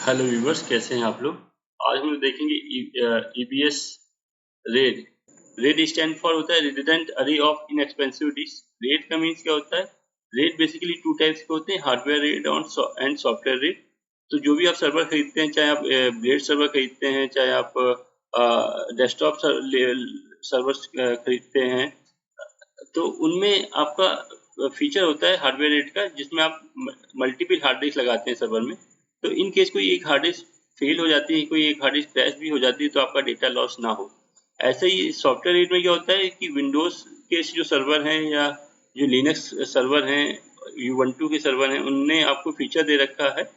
Hello viewers, कैसे हैं आप लोग। आज हम लोग देखेंगे EBS red. Red stand for होता है रिडंडेंट अरे ऑफ इनएक्सपेंसिव डिस्क। रेड का मीन्स क्या होता है। रेड बेसिकली टू टाइप्स के होते हैं, hardware red and software red. तो जो भी आप सर्वर खरीदते हैं, चाहे आप ब्लेड सर्वर खरीदते हैं, चाहे आप डेस्कटॉप सर्वर खरीदते हैं, तो उनमें आपका फीचर होता है हार्डवेयर रेट का, जिसमें आप मल्टीपल हार्ड डिस्क लगाते हैं सर्वर में। तो इन केस कोई एक हार्ड डिस्क फेल हो जाती है, कोई एक हार्ड डिस्क क्रैश भी हो जाती है, तो आपका डेटा लॉस ना हो। ऐसे ही सॉफ्टवेयर रेट में क्या होता है कि विंडोज के जो सर्वर हैं या जो लिनक्स सर्वर हैं, ubuntu के सर्वर हैं, उनने आपको फीचर दे रखा है।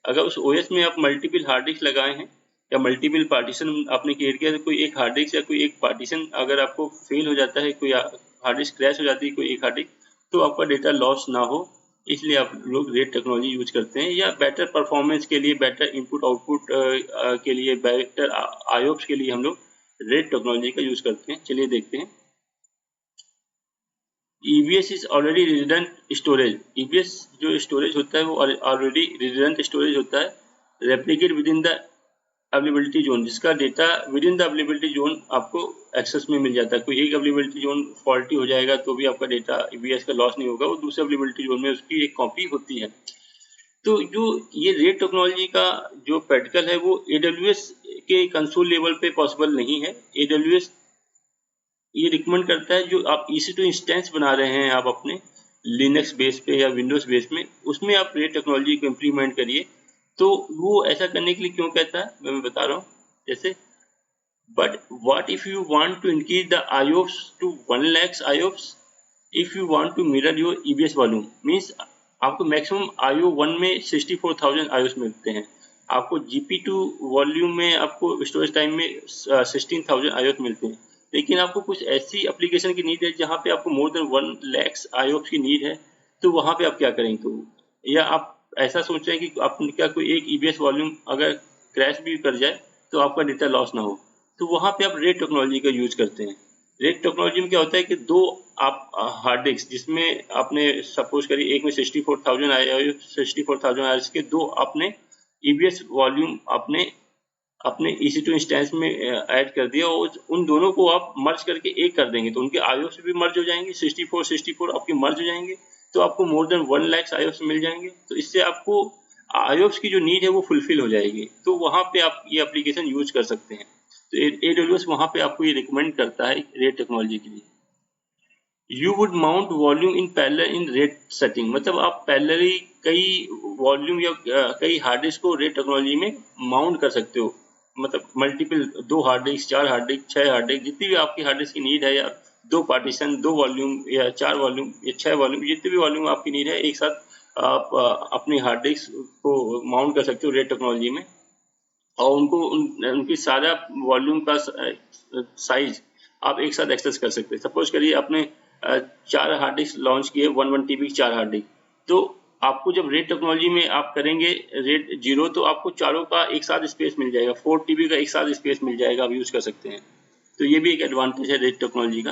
अगर उस ओएस में आप मल्टीपल हार्ड डिस्क लगाए हैं या मल्टीपल पार्टीशन आपने क्रिएट किया, तो कोई एक हार्ड डिस्क या कोई एक पार्टीशन अगर आपको फेल हो जाता है, कोई हार्ड डिस्क क्रैश हो जाती है, कोई एक हार्ड डिस्क, तो आपका डेटा लॉस ना हो, इसलिए आप लोग रेड टेक्नोलॉजी यूज करते हैं। या बेटर परफॉर्मेंस के लिए, बेटर इनपुट आउटपुट के लिए, बेटर आईओप्स के लिए हम लोग रेड टेक्नोलॉजी का यूज करते हैं। चलिए देखते हैं। EBS is already redundant storage. EBS जो स्टोरेज होता है वो ऑलरेडी रिडंडेंट स्टोरेज होता है, replicate within the availability zone, जिसका data within the availability zone आपको एक्सेस में मिल जाता है। कोई एक अवेलेबिलिटी जोन फॉल्टी हो जाएगा तो भी आपका डेटा EBS का लॉस नहीं होगा, वो दूसरे अवेलेबिलिटी जोन में उसकी एक कॉपी होती है। तो जो ये रेड टेक्नोलॉजी का जो प्रैक्टिकल है वो AWS के कंसोल लेवल पे पॉसिबल नहीं है। AWS ये रिकमेंड करता है, जो आप EC2 इंस्टेंस बना रहे हैं आप अपने लिनक्स बेस पे या विंडोज बेस में, उसमें आप रेड टेक्नोलॉजी को इम्प्लीमेंट करिए। तो वो ऐसा करने के लिए क्यों कहता है मैं बता रहा हूँ। जैसे, but what if you want to increase the IOPS to 1 lakhs IOPS, if you want to mirror your EBS volume, means आपको मैक्सिमम IO1 में 64,000 IOPS मिलते हैं, आपको GP2 वॉल्यूम में आपको स्टोरेज टाइम में 16,000 IOPS मिलते हैं। लेकिन आपको कुछ ऐसी एप्लीकेशन की नीड है जहाँ पे आपको मोर देन 1 lakhs IOPS की नीड है, तो वहाँ पे आप क्या करेंगे। तो या आप ऐसा सोच रहे हैं कि आप क्या कोई एक EBS वॉल्यूम अगर क्रैश भी कर जाए तो आपका डेटा लॉस ना हो, तो वहाँ पे आप रेड टेक्नोलॉजी का यूज करते हैं। रेड टेक्नोलॉजी में क्या होता है कि दो आप हार्ड डिस्क, जिसमें आपने सपोज करिए एक में 64,000 आए, 64,000 आए, के दो आपने EBS वॉल्यूम आपने अपने EC2 इंस्टेंस में ऐड कर दिया, और उन दोनों को आप मर्ज करके एक कर देंगे, तो उनके IOPS भी मर्ज हो जाएंगे, 64 आपके मर्ज हो जाएंगे, तो आपको मोर देन 1 lakhs IOPS मिल जाएंगे। तो इससे आपको IOPS की जो नीड है वो फुलफिल हो जाएगी, तो वहाँ पे आप ये एप्लीकेशन यूज कर सकते हैं। तो AWS वहाँ पे आपको ये रिकमेंड करता है रेड टेक्नोलॉजी के लिए। You would mount volume in parallel in red setting, मतलब आप पैरेलली कई वॉल्यूम या कई हार्ड डिस्क को रेड टेक्नोलॉजी में माउंट कर सकते हो। मतलब multiple 2 hard disk, 4 hard disk, 6 hard disk, जितनी भी आपकी हार्ड डिस्क की नीड है, या 2 पार्टीशन, 2 वॉल्यूम या 4 वॉल्यूम या 6 वॉल्यूम, जितने भी वॉल्यूम आपकी नीड है, एक साथ आप अपनी हार्ड डिस्क को माउंट कर सकते हो रेड टेक्नोलॉजी में, और उनको उनकी सारा वॉल्यूम का साइज आप एक साथ एक्सेस कर सकते हैं। सपोज करिए आपने 4 हार्ड डिस्क लॉन्च किए, 1 TB 4 हार्ड डिस्क, तो आपको जब रेड टेक्नोलॉजी में आप करेंगे रेड 0, तो आपको चारों का एक साथ स्पेस मिल जाएगा, 4 TB का एक साथ स्पेस मिल जाएगा, आप यूज कर सकते हैं। तो ये भी एक एडवांटेज है रेड टेक्नोलॉजी का।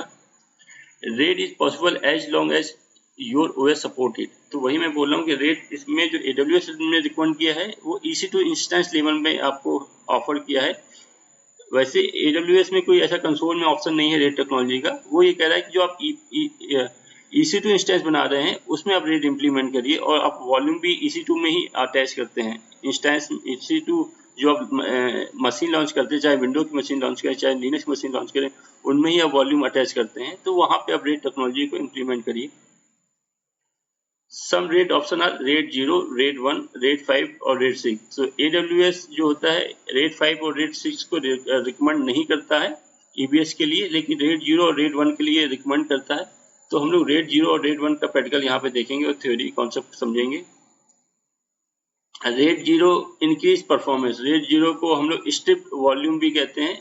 RAID is possible as long as your OS supported. तो वही मैं बोल रहा हूँ कि रेड इसमें जो AWS ने रिकमेंड किया है वो EC2 इंस्टेंस लेवल में आपको ऑफर किया है। वैसे AWS में कोई ऐसा कंसोल में ऑप्शन नहीं है रेड टेक्नोलॉजी का। वो ये कह रहा है कि जो आप EC2 इंस्टेंस बना रहे हैं उसमें आप रेड इम्प्लीमेंट करिए, और आप वॉल्यूम भी EC2 में ही अटैच करते हैं। इंस्टेंस EC2 जो आप मशीन लॉन्च करते हैं, चाहे विंडो की मशीन लॉन्च करें, चाहे लिनक्स मशीन लॉन्च करें, उनमें ही आप वॉल्यूम अटैच करते हैं, तो वहाँ पे आप रेड टेक्नोलॉजी को इम्प्लीमेंट करिए। Some RAID option are RAID 0, RAID 1, RAID 5 और RAID 6। So AWS जो होता है RAID 5 और RAID 6 को रिकमेंड नहीं करता है EBS के लिए, लेकिन RAID 0 और RAID 1 के लिए रिकमेंड करता है। तो हम लोग RAID 0 और RAID 1 का प्रैक्टिकल यहाँ पे देखेंगे और थ्योरी कॉन्सेप्ट समझेंगे। RAID 0 increase performance. RAID 0 को हम लोग स्ट्रिप्ड वॉल्यूम भी कहते हैं,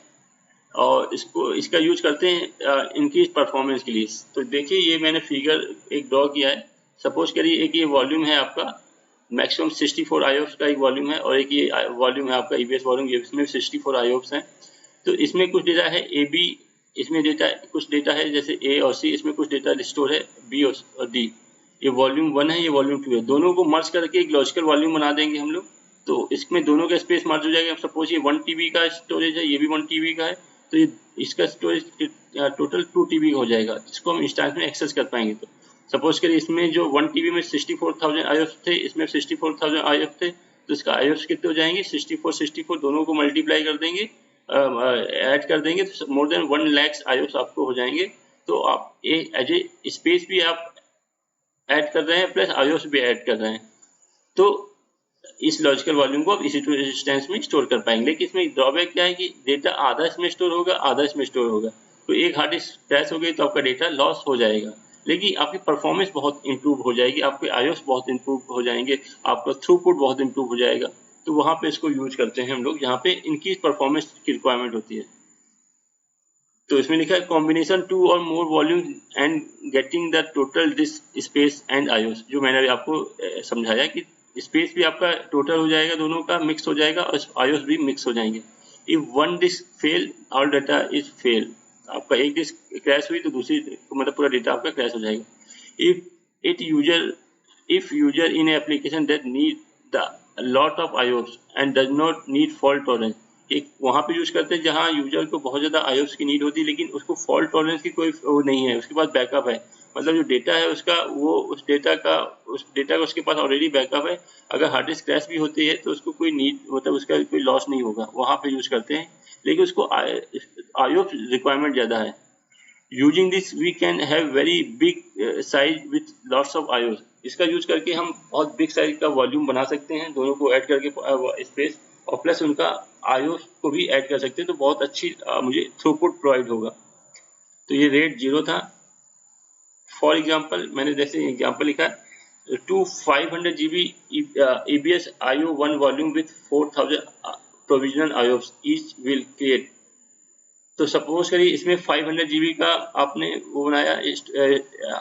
और इसका यूज करते हैं इंक्रीज परफॉर्मेंस के लिए। तो देखिए ये मैंने फिगर एक ड्रॉ किया है। सपोज करिए एक ये वॉल्यूम है आपका, मैक्सिमम 64 IOPS का एक वॉल्यूम है, और एक ये वॉल्यूम है आपका EBS वॉल्यूम, इसमें 64 IOPS हैं। तो इसमें कुछ डेटा है AB, इसमें डेटा कुछ डेटा है जैसे A और C, इसमें कुछ डेटा स्टोर है B और D। ये वॉल्यूम 1 है, ये वॉल्यूम 2 है, दोनों को मर्ज करके एक लॉजिकल वॉल्यूम बना देंगे हम लोग। तो इसमें दोनों का स्पेस मर्ज हो जाएगा। सपोज ये 1 TB का स्टोरेज है, ये भी 1 TB का है, तो ये इसका स्टोरेज टोटल 2 TB का हो जाएगा, जिसको हम इंस्टेंस में एक्सेस कर पाएंगे। तो सपोज करिए इसमें जो 1 TB में 64,000 IOPS थे, इसमें 64,000 IOPS थे, तो इसका IOPS कितने हो जाएंगे, 64 दोनों को मल्टीप्लाई कर देंगे, ऐड कर देंगे, तो मोर देन 1 लाख IOPS आपको हो जाएंगे। तो आप एज ए स्पेस भी आप ऐड कर रहे हैं प्लस IOPS भी ऐड कर रहे हैं, तो इस लॉजिकल वॉल्यूम को आप इसी इंस्टेंस में स्टोर कर पाएंगे। लेकिन इसमें ड्रॉबैक क्या है कि डेटा आधा इसमें स्टोर होगा, आधा इसमें स्टोर होगा, तो एक हार्ड डिस्क क्रैश हो गई तो आपका डेटा लॉस हो जाएगा, लेकिन आपकी परफॉर्मेंस बहुत इंप्रूव हो जाएगी, आपके IOPS बहुत इंप्रूव हो जाएंगे, आपका थ्रूपुट बहुत इंप्रूव हो जाएगा। तो वहां पे इसको यूज करते हैं हम लोग, जहाँ पे इनकी परफॉर्मेंस की रिक्वायरमेंट होती है। तो इसमें लिखा है कॉम्बिनेशन 2 और मोर volume and getting the total disc space and IOPS, जो मैंने अभी आपको समझाया कि स्पेस भी आपका टोटल हो जाएगा, दोनों का मिक्स हो जाएगा, और IOPS भी मिक्स हो जाएंगे। If one disk fail all data is fail, आपका एक डिस्क क्रैश हुई तो दूसरी मतलब पूरा डेटा आपका क्रैश हो जाएगा। If user in application that need the lot of IOPS and does not need fault tolerance, एक वहां पे यूज करते हैं जहां यूजर को बहुत ज्यादा IOPS की नीड होती है, लेकिन उसको फॉल्ट टॉलरेंस की कोई वो नहीं है, उसके पास बैकअप है, मतलब जो डेटा है उसका वो उस डेटा का उसके पास ऑलरेडी बैकअप है। अगर हार्ड डिस्क क्रैश भी होती है तो उसको कोई नीड मतलब उसका कोई लॉस नहीं होगा, वहां पे यूज करते हैं, लेकिन उसको IOPS रिक्वायरमेंट ज्यादा है। Using this we can have very big size with lots of IOPS, इसका यूज करके हम बहुत बिग साइज का वॉल्यूम बना सकते हैं, दोनों को ऐड करके स्पेस, और प्लस उनका IOPS को भी ऐड कर सकते हैं, तो बहुत अच्छी मुझे थ्रूपुट प्रोवाइड होगा। तो ये रेट 0 था। फॉर एग्जांपल मैंने जैसे एग्जांपल लिखा to 500 GB EBS IO1 volume with 4000 provisional IOPS each will create. तो सपोज करिए इसमें 500 GB का आपने वो बनाया,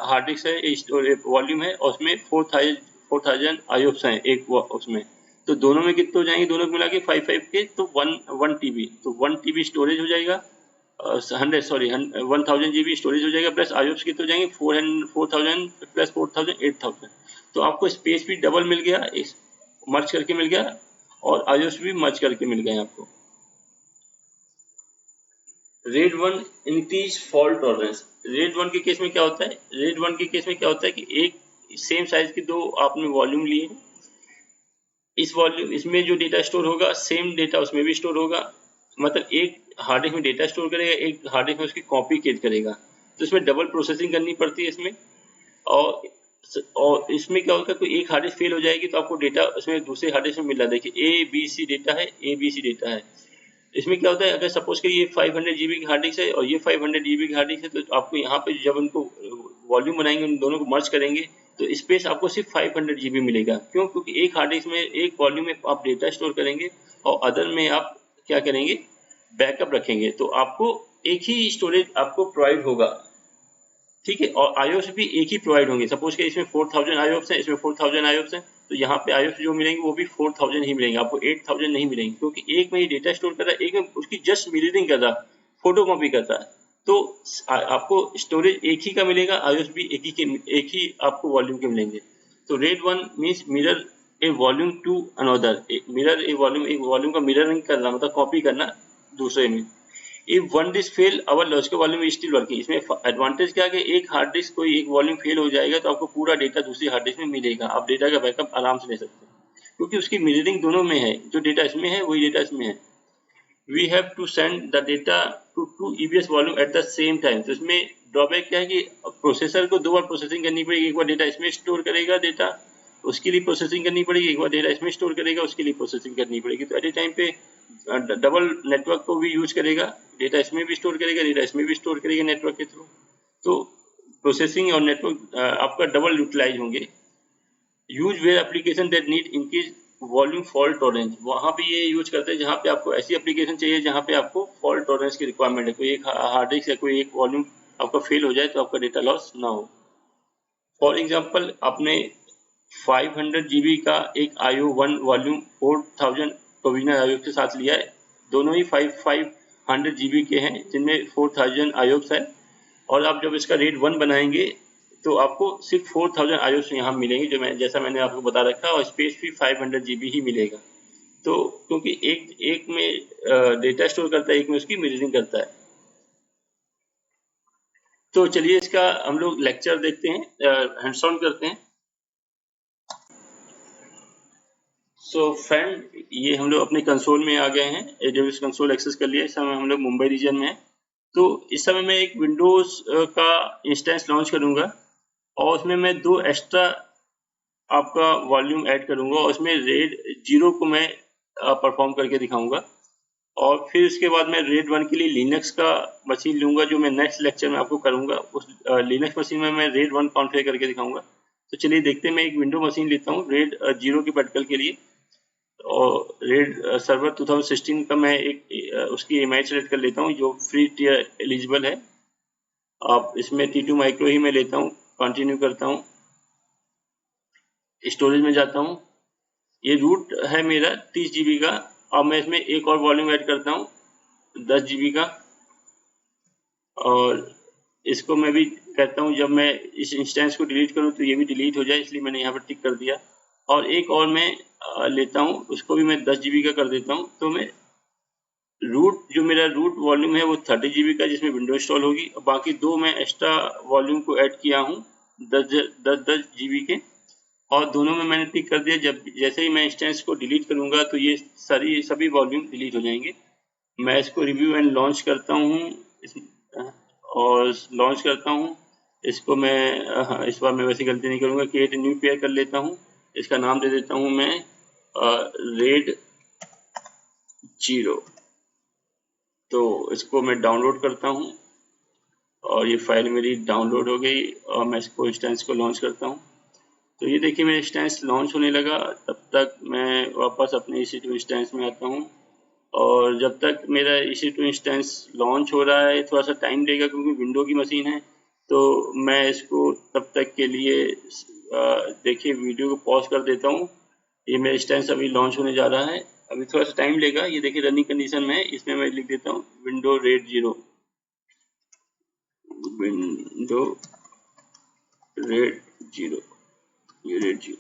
हार्ड डिस्क है, वॉल्यूम है, और उसमें 4000 IOPS हैं एक उसमें, तो दोनों में कितने हो जाएंगे, दोनों को मिला के 5 के, तो 1 TB, तो 1 TB स्टोरेज हो जाएगा, 1000 GB स्टोरेज हो जाएगा, प्लस IOPS कितने हो जाएंगे 4000 प्लस 4000 8000, तो आपको स्पेस भी डबल मिल गया, मर्ज करके मिल गया, और IOPS भी मर्ज करके मिल गए आपको। Red 1 increase fault tolerance. Red 1 के केस में क्या होता है, रेड 1 के केस में क्या होता है कि एक सेम साइज के दो आपने वॉल्यूम लिए, इस वॉल्यूम इसमें जो डेटा स्टोर होगा सेम डेटा उसमें भी स्टोर होगा, मतलब एक हार्ड डिस्क में डेटा स्टोर करेगा, एक हार्ड डिस्क में उसकी कॉपी क्रिएट करेगा, तो इसमें डबल प्रोसेसिंग करनी पड़ती है इसमें। और इसमें क्या होगा, कोई एक हार्ड डिस्क फेल हो जाएगी तो आपको डेटा उसमें दूसरे हार्ड डिस्क में मिल रहा है, देखिए ABC डेटा है, ABC डेटा है। इसमें क्या होता है, अगर सपोज कि ये 500 GB की हार्ड डिस्क है और ये 500 GB की हार्ड डिस्क है, तो आपको यहाँ पे जब उनको वॉल्यूम बनाएंगे, उन दोनों को मर्ज करेंगे, तो स्पेस आपको सिर्फ 500 GB मिलेगा। क्यों? क्योंकि एक हार्ड डिस्क में एक वॉल्यूम में आप डेटा स्टोर करेंगे और अदर में आप क्या करेंगे, बैकअप रखेंगे, तो आपको एक ही स्टोरेज आपको प्रोवाइड होगा, ठीक है। और IOPS भी एक ही प्रोवाइड होंगे, सपोज कि इसमें 4000 IOPS है, इसमें 4000 IOPS है, तो यहाँ पे IOPS जो मिलेंगे वो भी 4000 ही मिलेंगे, आपको 8000 नहीं मिलेंगे, क्योंकि एक में ही डेटा स्टोर कर रहा है, एक में उसकी जस्ट मिररिंग कर रहा है, फोटो कॉपी करता है, तो आपको स्टोरेज एक ही का मिलेगा, IOPS भी एक ही आपको वॉल्यूम के मिलेंगे। तो RAID 1 means mirror a volume to another, mirror a volume, एक वॉल्यूम का मिररिंग करना मतलब कॉपी करना दूसरे में। If one disk fail our logical volume is still working, इसमें एडवांटेज क्या है कि एक हार्ड डिस्क कोई एक वॉल्यूम फेल हो जाएगा तो आपको पूरा डेटा दूसरी हार्ड डिस्क में मिलेगा, आप डेटा का बैकअप आराम से ले सकते हैं, क्योंकि उसकी मिररिंग दोनों में है, जो डेटा इसमें है वही डेटा इसमें है। We have to send the data to 2 EBS volume at the same time, तो इसमें ड्रॉबैक क्या है कि प्रोसेसर को 2 बार प्रोसेसिंग करनी पड़ेगी, एक बार डेटा इसमें स्टोर करेगा डेटा, उसके लिए प्रोसेसिंग करनी पड़ेगी, एक बार डेटा इसमें स्टोर करेगा, उसके लिए प्रोसेसिंग करनी पड़ेगी, तो एट ए टाइम पे डबल नेटवर्क को भी यूज करेगा, डेटा इसमें भी स्टोर करेगा, डेटा इसमें भी स्टोर करेगा नेटवर्क के थ्रू, तो प्रोसेसिंग और नेटवर्क आपका डबल यूटिलाइज होंगे। Use where application that need increase volume fault tolerance, वहां पे ये यूज करते हैं जहां पे आपको ऐसी एप्लीकेशन चाहिए जहां पे आपको फॉल्ट टॉलरेंस की रिक्वायरमेंट है, कोई एक हार्ड डिस्क या कोई एक वॉल्यूम आपका फेल हो जाए तो आपका डेटा लॉस ना हो। फॉर एग्जांपल आपने 500 GB का एक IO1 वॉल्यूम 4000 प्रोविजनल IOPS के साथ लिया है, दोनों ही 500 GB के हैं जिनमें 4000 IOPS है, और आप जब इसका रेट 1 बनाएंगे तो आपको सिर्फ 4000 IOPS यहाँ मिलेंगे, जो जैसा मैंने आपको बता रखा, और स्पेस भी 500 GB ही मिलेगा। कि एक में डेटा स्टोर करता है, एक में उसकी मिररिंग करता है। तो चलिए इसका हम लोग लेक्चर देखते हैं, हैंड्स ऑन करते हैं। सो फ्रेंड, ये हम लोग अपने कंसोल में आ गए हैं, AWS कंसोल एक्सेस कर लिया। इस समय हम लोग मुंबई रीजन में हैं। तो इस समय मैं एक विंडोज का इंस्टेंस लॉन्च करूंगा और उसमें मैं 2 एक्स्ट्रा आपका वॉल्यूम ऐड करूंगा और उसमें रेड 0 को मैं परफॉर्म करके दिखाऊंगा। और फिर उसके बाद मैं रेड 1 के लिए लिनक्स का मशीन लूंगा, जो मैं नेक्स्ट लेक्चर में आपको करूंगा। उस लिनक्स मशीन में मैं रेड 1 कॉन्फ़िगर करके दिखाऊंगा। तो चलिए देखते हैं। मैं एक विंडो मशीन लेता हूँ रेड 0 के प्रैक्टिकल के लिए, और रेड सर्वर 2016 का मैं एक उसकी इमेज सेलेक्ट कर लेता हूँ जो फ्री टियर एलिजिबल है। अब इसमें T2 माइक्रो ही मैं लेता हूँ, कंटिन्यू करता हूँ, स्टोरेज में जाता हूँ। ये रूट है मेरा 30 GB का। अब मैं इसमें एक और वॉल्यूम ऐड करता हूँ 10 GB का, और इसको मैं भी कहता हूँ जब मैं इस इंस्टेंस को डिलीट करूँ तो ये भी डिलीट हो जाए, इसलिए मैंने यहाँ पर टिक कर दिया। और एक और मैं लेता हूँ, उसको भी मैं 10 GB का कर देता हूँ। तो मैं रूट जो मेरा रूट वॉल्यूम है वो 30 GB का, जिसमें विंडो इंस्टॉल होगी। और बाकी 2 मैं एक्स्ट्रा वॉल्यूम को ऐड किया हूँ 10 GB के, और दोनों में मैंने टिक कर दिया। जब जैसे ही मैं इंस्टेंस को डिलीट करूंगा तो ये सभी वॉल्यूम डिलीट हो जाएंगे। मैं इसको रिव्यू एंड लॉन्च करता हूँ, और लॉन्च करता हूँ इसको मैं। इस बार मैं वैसी गलती नहीं करूंगा, क्रिएट न्यू पेयर कर लेता हूँ। इसका नाम दे देता हूँ मैं रेड 0। तो इसको मैं डाउनलोड करता हूँ और ये फाइल मेरी डाउनलोड हो गई, और मैं इसको इंस्टेंस को लॉन्च करता हूँ। तो ये देखिए मेरा इंस्टेंस लॉन्च होने लगा। तब तक मैं वापस अपने EC2 इंस्टेंस में आता हूँ, और जब तक मेरा EC2 इंस्टेंस लॉन्च हो रहा है थोड़ा सा टाइम लेगा क्योंकि विंडो की मशीन है। तो मैं इसको तब तक के लिए देखिए वीडियो को पॉज कर देता हूँ। ये मेरा इंस्टेंस अभी लॉन्च होने जा रहा है, अभी थोड़ा सा टाइम लेगा। ये देखिए रनिंग कंडीशन में है, इसमें मैं लिख देता हूँ विंडो रेड 0, विंडो रेड 0, ये रेड 0।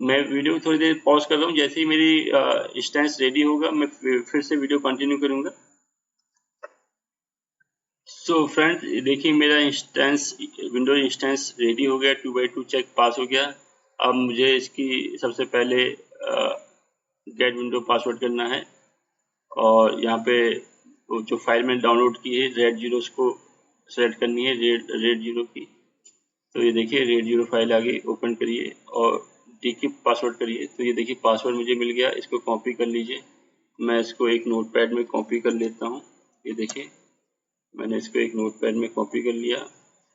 मैं वीडियो को थोड़ी देर पॉज कर रहा हूँ, जैसे ही मेरी इंस्टेंस रेडी होगा मैं फिर से वीडियो कंटिन्यू करूंगा। सो फ्रेंड्स, देखिए मेरा इंस्टेंस विंडोज इंस्टेंस रेडी हो गया, 2x2 चेक पास हो गया। अब मुझे इसकी सबसे पहले गेट विंडो पासवर्ड करना है, और यहाँ पे जो फाइल मैंने डाउनलोड की है रेड 0 को सेलेक्ट करनी है, रेड 0 की। तो ये देखिए रेड 0 फाइल आ गई, ओपन करिए और डीकीप पासवर्ड करिए। तो ये देखिए पासवर्ड मुझे मिल गया, इसको कॉपी कर लीजिए। मैं इसको एक नोटपैड में कॉपी कर लेता हूँ। ये देखिए मैंने इसको एक नोटपैड में कॉपी कर लिया,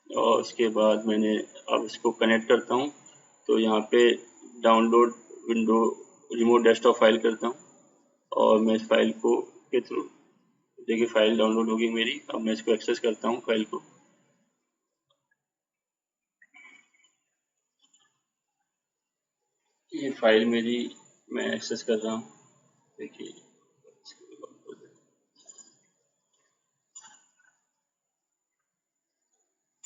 और उसके बाद मैंने अब इसको कनेक्ट करता हूँ। तो यहाँ पे download window remote desktop file करता हूँ, और मैं इस फाइल को के थ्रू देखिए फाइल डाउनलोड होगी मेरी। अब मैं इसको एक्सेस करता हूँ फाइल को। ये फाइल मेरी मैं एक्सेस कर रहा हूँ, देखिए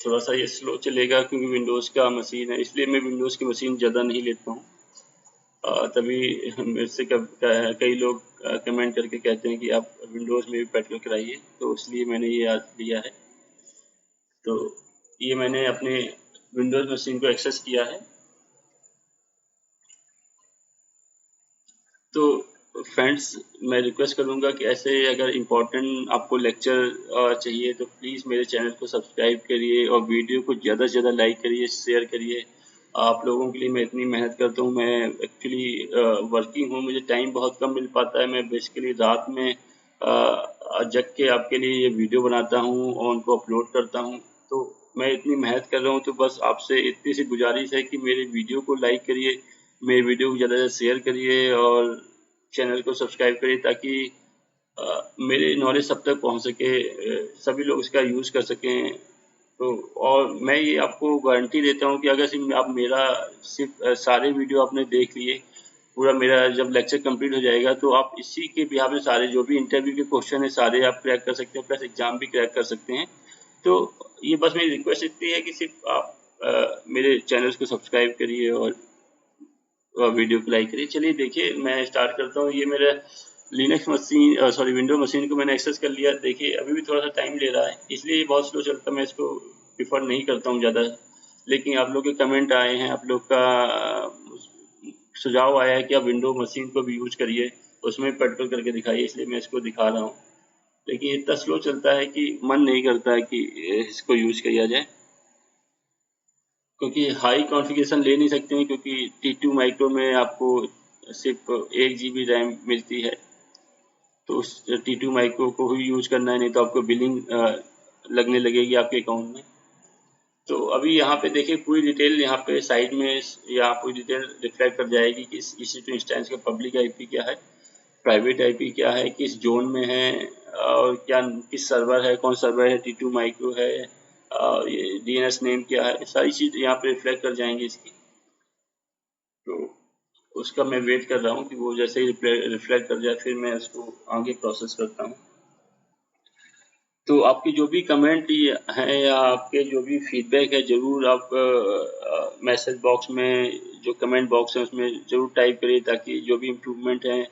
थोड़ा सा ये स्लो चलेगा क्योंकि विंडोज़ का मशीन है, इसलिए मैं विंडोज़ की मशीन ज़्यादा नहीं लेता हूँ। तभी मेरे से कई लोग कमेंट करके कहते हैं कि आप विंडोज़ में भी प्रैक्टिकल कराइए, तो इसलिए मैंने ये आज लिया है। तो ये मैंने अपने विंडोज़ मशीन को एक्सेस किया है। तो फ्रेंड्स, मैं रिक्वेस्ट करूंगा कि ऐसे अगर इम्पोर्टेंट आपको लेक्चर चाहिए तो प्लीज़ मेरे चैनल को सब्सक्राइब करिए, और वीडियो को ज़्यादा से ज़्यादा लाइक करिए, शेयर करिए। आप लोगों के लिए मैं इतनी मेहनत करता हूँ। मैं एक्चुअली वर्किंग हूँ, मुझे टाइम बहुत कम मिल पाता है। मैं बेसिकली रात में जग के आपके लिए ये वीडियो बनाता हूँ और उनको अपलोड करता हूँ। तो मैं इतनी मेहनत कर रहा हूँ, तो बस आपसे इतनी सी गुजारिश है कि मेरे वीडियो को लाइक करिए, मेरे वीडियो को ज़्यादा से ज़्यादा शेयर करिए, और चैनल को सब्सक्राइब करिए, ताकि मेरे नॉलेज सब तक पहुंच सके, सभी लोग इसका यूज़ कर सकें। तो और मैं ये आपको गारंटी देता हूँ कि अगर सिर्फ आप मेरा सारे वीडियो आपने देख लिए, पूरा मेरा जब लेक्चर कंप्लीट हो जाएगा तो आप इसी के बिहाफ में सारे जो भी इंटरव्यू के क्वेश्चन है सारे आप क्रैक कर सकते हैं, प्लस एग्जाम भी क्रैक कर सकते हैं। तो ये बस मेरी रिक्वेस्ट इतनी है कि सिर्फ आप मेरे चैनल्स को सब्सक्राइब करिए, और वीडियो को लाइक करिए। चलिए देखिए मैं स्टार्ट करता हूँ। ये मेरा Linux machine sorry window machine को मैंने एक्सेस कर लिया। देखिए अभी भी थोड़ा सा टाइम ले रहा है, इसलिए ये बहुत स्लो चलता है, मैं इसको प्रिफर नहीं करता हूँ ज़्यादा। लेकिन आप लोग के कमेंट आए हैं, आप लोग का सुझाव आया है कि आप विंडो मशीन को भी यूज करिए, उसमें प्रैक्टिकल करके दिखाइए, इसलिए मैं इसको दिखा रहा हूँ। लेकिन इतना स्लो चलता है कि मन नहीं करता है कि इसको यूज किया जाए, क्योंकि हाई कॉन्फ़िगरेशन ले नहीं सकते हैं, क्योंकि T2 माइक्रो में आपको सिर्फ 1 GB रैम मिलती है, तो उस T2 माइक्रो को ही यूज करना है, नहीं तो आपको बिलिंग लगने लगेगी आपके अकाउंट में। तो अभी यहाँ पे देखिए पूरी डिटेल यहाँ पे साइड में यहाँ पूरी डिटेल रिफ्लेक्ट कर जाएगी कि इस EC2 इंस्टेंस का पब्लिक आईपी क्या है, प्राइवेट आईपी क्या है, किस जोन में है, और क्या किस सर्वर है, कौन सर्वर है, T2 माइक्रो है, ये DNS नेम क्या है, सारी चीज यहाँ पे रिफ्लेक्ट कर जाएंगे इसकी। तो उसका मैं वेट कर रहा हूँ कि वो जैसे ही रिफ्लेक्ट कर जाए फिर मैं उसको आगे प्रोसेस करता हूँ। तो आपकी जो भी कमेंट हैं या आपके जो भी फीडबैक है, ज़रूर आप मैसेज बॉक्स में, जो कमेंट बॉक्स है उसमें ज़रूर टाइप करिए, ताकि जो भी इम्प्रूवमेंट है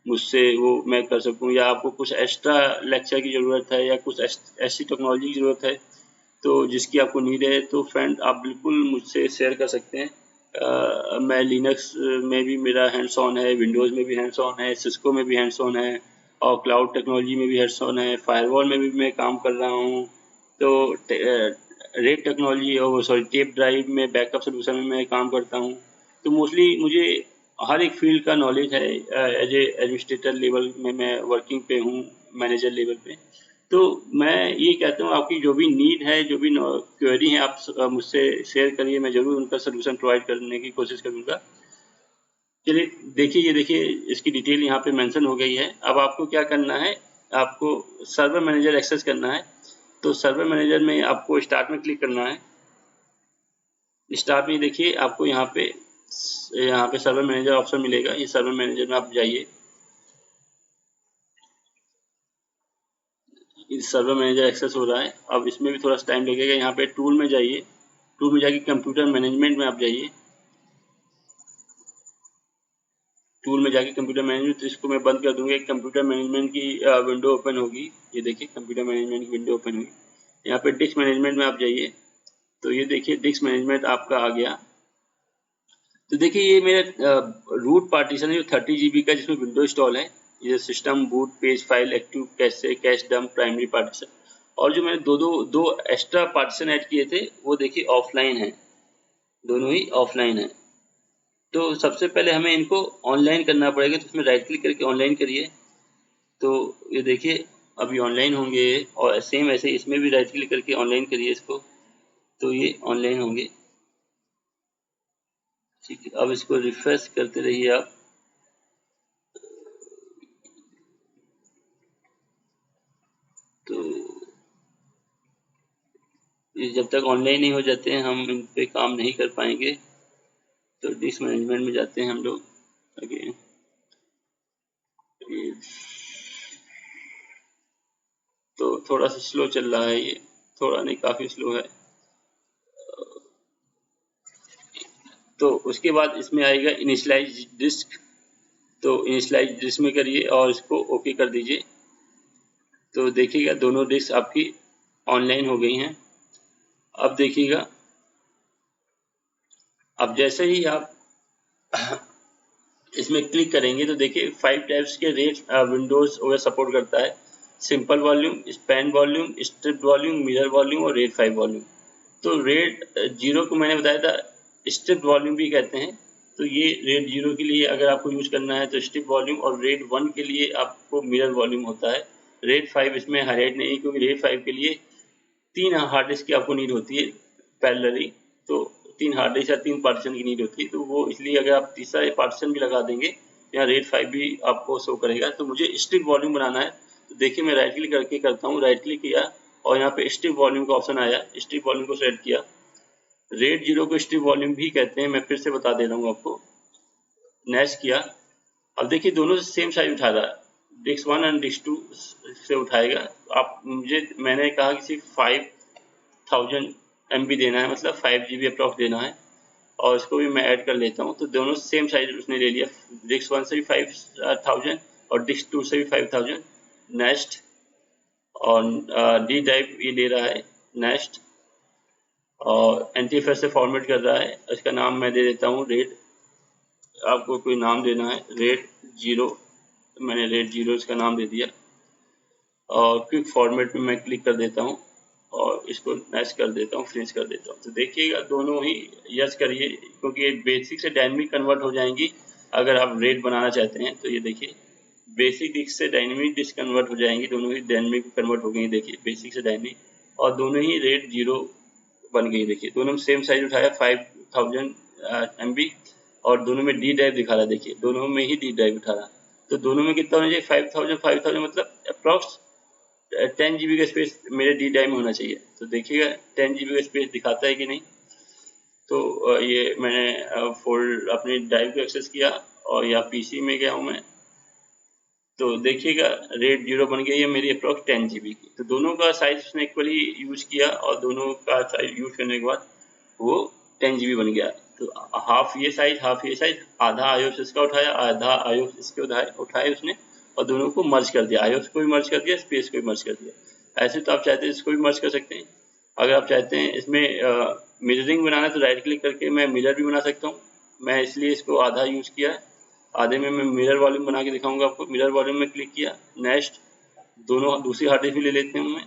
मुझसे वो मैं कर सकूं, या आपको कुछ एक्स्ट्रा लेक्चर की ज़रूरत है या कुछ ऐसी टेक्नोलॉजी की ज़रूरत है तो जिसकी आपको नीड है, तो फ्रेंड आप बिल्कुल मुझसे शेयर कर सकते हैं। मैं लिनक्स में भी मेरा हैंड्स ऑन है, विंडोज़ में भी हैंड्स ऑन है, सिस्को में भी हैंड्स ऑन है, और क्लाउड टेक्नोलॉजी में भी हैंड्स ऑन है, फायरवॉल में भी मैं काम कर रहा हूँ। तो रेड टेक्नोलॉजी और सॉरी टेप ड्राइव में बैकअप सोल्यूशन में मैं काम करता हूँ। तो मोस्टली मुझे हर एक फील्ड का नॉलेज है। एज ए एडमिनिस्ट्रेटर लेवल में मैं वर्किंग पे हूँ, मैनेजर लेवल पे। तो मैं ये कहता हूँ आपकी जो भी नीड है, जो भी क्वेरी है, आप मुझसे शेयर करिए, मैं ज़रूर उनका सोल्यूशन प्रोवाइड करने की कोशिश करूँगा। चलिए देखिए, ये देखिए इसकी डिटेल यहाँ पे मेंशन हो गई है। अब आपको क्या करना है, आपको सर्वर मैनेजर एक्सेस करना है। तो सर्वर मैनेजर में आपको स्टार्ट में क्लिक करना है। स्टार्ट में देखिए आपको यहाँ पे सर्वर मैनेजर ऑप्शन मिलेगा, ये सर्वर मैनेजर में आप जाइए। इस सर्वर मैनेजर एक्सेस हो रहा है, अब इसमें भी थोड़ा सा टाइम लगेगा। यहाँ पे टूल में जाइए, टूल में जाके कंप्यूटर मैनेजमेंट में आप जाइए। टूल में जाके कंप्यूटर मैनेजमेंट, तो इसको मैं बंद कर दूंगा। कंप्यूटर मैनेजमेंट की विंडो ओपन होगी। ये देखिए कंप्यूटर मैनेजमेंट की विंडो ओपन हुई। यहाँ पे डिस्क मैनेजमेंट में आप जाइए, तो ये देखिए डिस्क मैनेजमेंट आपका आ गया। तो देखिए ये मेरा रूट पार्टीशन है जो 30 GB का, जिसमें विंडो इंस्टॉल है। ये system, boot, page, file, active, cash dump, primary partition. और जो मैंने दो एक्स्ट्रा पार्टीशन ऐड किए थे वो देखिए ऑफलाइन है, दोनों ही ऑफलाइन है। तो सबसे पहले हमें इनको ऑनलाइन करना पड़ेगा, तो उसमें राइट क्लिक करके ऑनलाइन करिए। तो ये देखिए अभी ऑनलाइन होंगे, और सेम ऐसे इसमें भी राइट क्लिक करके ऑनलाइन करिए इसको, तो ये ऑनलाइन होंगे। ठीक है, अब इसको रिफ्रेश करते रहिए आप। तो ये जब तक ऑनलाइन नहीं हो जाते हैं हम इन पे काम नहीं कर पाएंगे। तो डिस्क मैनेजमेंट में जाते हैं हम लोग अगेन। तो थोड़ा सा स्लो चल रहा है ये, थोड़ा नहीं काफी स्लो है। तो उसके बाद इसमें आएगा इनिशियलाइज डिस्क। तो इनिशियलाइज डिस्क में करिए और इसको ओके कर दीजिए। तो देखिएगा दोनों डिस्क आपकी ऑनलाइन हो गई हैं। अब देखिएगा, अब जैसे ही आप इसमें क्लिक करेंगे तो देखिए 5 टाइप्स के रेट विंडोज ओएस सपोर्ट करता है। Simple volume, span volume, strip volume, mirror volume और रेड 5 वॉल्यूम। तो रेड 0 को मैंने बताया था स्ट्रिप वॉल्यूम भी कहते हैं। तो ये रेड 0 के लिए अगर आपको यूज करना है तो स्ट्रिप वॉल्यूम, और रेड 1 के लिए आपको मिरर वॉल्यूम होता है। रेड 5 इसमें हाईलाइट नहीं, क्योंकि रेड 5 के लिए 3 हार्ड डिस्क की आपको नीड होती है पैरेलली। तो 3 हार्ड डिस्क या 3 पार्टीशन की नीड होती है, तो वो इसलिए अगर आप तीसरा पार्टीशन भी लगा देंगे यहाँ रेड 5 भी आपको शो करेगा। तो मुझे स्ट्रिप वॉल्यूम बनाना है, तो देखिए मैं राइट क्लिक करके करता हूँ। राइट क्लिक किया और यहाँ पे स्ट्रिप वॉल्यूम का ऑप्शन आया, स्ट्रिप वॉल्यूम को सेलेक्ट किया। रेड 0 को स्ट्रिप वॉल्यूम भी कहते हैं, मैं फिर से बता दे रहा हूँ आपको। नेक्स्ट किया, अब देखिए दोनों से सेम साइज उठा रहा है, डिस्क 1 एंड डिस्क 2 से उठाएगा। आप मैंने कहा कि सिर्फ 5000 MB देना है, मतलब 5 GB अप्रॉक्स देना है। और इसको भी मैं ऐड कर लेता हूँ। तो दोनों सेम साइज उसने ले लिया, डिस्क 1 से भी 5000 और डिस्क 2 से भी 5000। नेक्स्ट, और डी ड्राइव ये ले रहा है। नेक्स्ट, और एंटीफेस से फॉर्मेट कर रहा है, इसका नाम मैं दे देता हूँ रेड, आपको कोई नाम देना है, रेड 0, मैंने रेड 0 इसका नाम दे दिया। और क्विक फॉर्मेट में मैं क्लिक कर देता हूँ और इसको नेक्स्ट कर देता हूँ, फिनिश कर देता हूँ। तो देखिएगा दोनों ही यस करिए, क्योंकि ये बेसिक से डायनेमिक कन्वर्ट हो जाएंगी अगर आप रेड बनाना चाहते हैं। तो ये देखिए बेसिक डिस्क से डायनेमिक डिस्क कन्वर्ट हो जाएंगी, दोनों ही डायनेमिक कन्वर्ट हो गई। देखिए बेसिक से डायनेमिक, और दोनों ही रेड 0 बन गई। देखिए दोनों में सेम साइज उठाया 5000 MB, और दोनों में डी ड्राइव दिखा रहा है। देखिए दोनों में ही डी ड्राइव उठा रहा। तो दोनों में कितना होना चाहिए, 5000 मतलब अप्रॉक्स 10 GB का स्पेस मेरे डी ड्राइव में होना चाहिए। तो देखिएगा 10 GB का स्पेस दिखाता है कि नहीं। तो ये मैंने फोल्ड अपनी ड्राइव को एक्सेस किया और या PC में गया हूँ मैं। तो देखिएगा रेड 0 बन गई है मेरी अप्रॉक्स 10 GB की। तो दोनों का साइज उसने इक्वली यूज किया और दोनों का साइज यूज करने के बाद वो 10 GB बन गया। तो हाफ ये साइज हाफ ये साइज, आधा आयोस इसका उठाया, आधा आयोस इसके उठाए उसने, और दोनों को मर्ज कर दिया, आयोस को भी मर्ज कर दिया, स्पेस को भी मर्ज कर दिया। ऐसे तो आप चाहते हैं इसको भी मर्ज कर सकते हैं। अगर आप चाहते हैं इसमें मिररिंग बनाना तो राइट क्लिक करके मैं मिरर भी बना सकता हूँ। मैं इसलिए इसको आधा यूज किया है, आधे में मैं मिरर वॉल्यूम बना के दिखाऊंगा आपको। मिरर वॉल्यूम में क्लिक किया, नेक्स्ट, दोनों दूसरी हार्ड डिस्क भी ले लेते हैं मैं।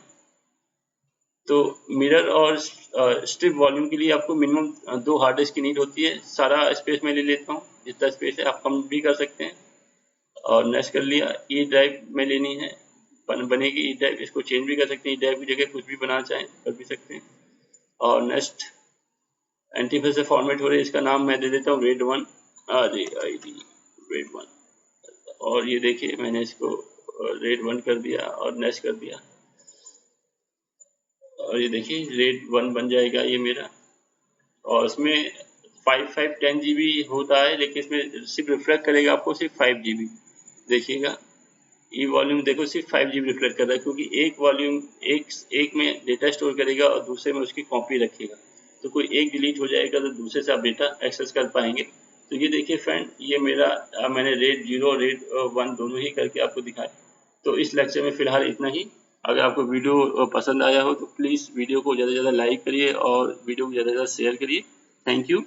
तो मिरर और स्ट्रिप वॉल्यूम के लिए आपको मिनिमम 2 हार्ड डिस्क की नीड होती है। सारा स्पेस मैं ले लेता हूँ, जितना स्पेस है आप कम भी कर सकते हैं। और नेक्स्ट कर लिया, ई ड्राइव में लेनी है, बनेगी ई ड्राइव, इसको चेंज भी कर सकते हैं, ई ड्राइव की जगह कुछ भी बनाना चाहें कर भी सकते हैं। और नेक्स्ट, एंटीफेस से फॉर्मेट हो रही है, इसका नाम मैं दे देता हूँ रेड 1, रेड 1। और ये देखिए मैंने इसको रेड 1 कर दिया और नेक्स्ट कर दिया, और ये देखिए रेड 1 बन जाएगा ये मेरा। और इसमें 10 GB होता है, लेकिन इसमें सिर्फ रिफ्लेक्ट करेगा आपको सिर्फ 5 GB। देखिएगा ये वॉल्यूम देखो सिर्फ 5 GB रिफ्लेक्ट कर रहा है, क्योंकि एक वॉल्यूम एक में डेटा स्टोर करेगा और दूसरे में उसकी कॉपी रखेगा। तो कोई एक डिलीट हो जाएगा तो दूसरे से आप डेटा एक्सेस कर पाएंगे। तो ये देखिए फ्रेंड, ये मेरा मैंने रेड 0 रेड 1 दोनों ही करके आपको दिखाया। तो इस लेक्चर में फिलहाल इतना ही। अगर आपको वीडियो पसंद आया हो तो प्लीज़ वीडियो को ज़्यादा से ज़्यादा लाइक करिए और वीडियो को ज़्यादा से ज़्यादा शेयर करिए। Thank you.